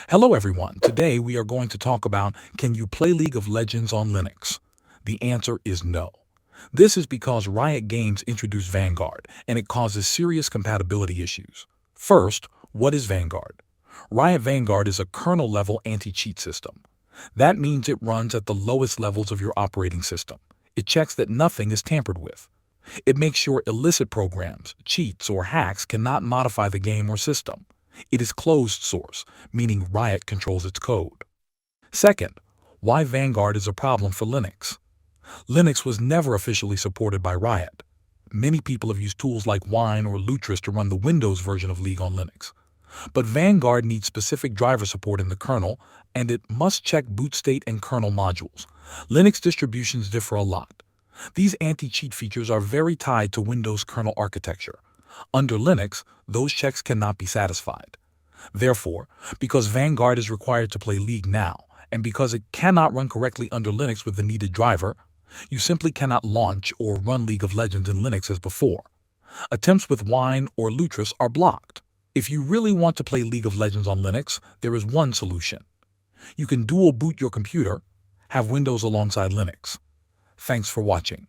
Hello everyone. Today we are going to talk about, can you play League of Legends on Linux? The answer is no. This is because Riot Games introduced Vanguard, and it causes serious compatibility issues. First, what is Vanguard? Riot Vanguard is a kernel-level anti-cheat system. That means it runs at the lowest levels of your operating system. It checks that nothing is tampered with. It makes sure illicit programs, cheats, or hacks cannot modify the game or system. It is closed source, meaning Riot controls its code. Second, why Vanguard is a problem for Linux. Linux was never officially supported by Riot. Many people have used tools like Wine or Lutris to run the Windows version of League on Linux. But Vanguard needs specific driver support in the kernel, and it must check boot state and kernel modules. Linux distributions differ a lot. These anti-cheat features are very tied to Windows kernel architecture. Under Linux, those checks cannot be satisfied. Therefore, because Vanguard is required to play League now, and because it cannot run correctly under Linux with the needed driver, you simply cannot launch or run League of Legends in Linux as before. Attempts with Wine or Lutris are blocked. If you really want to play League of Legends on Linux, there is one solution. You can dual boot your computer, have Windows alongside Linux. Thanks for watching.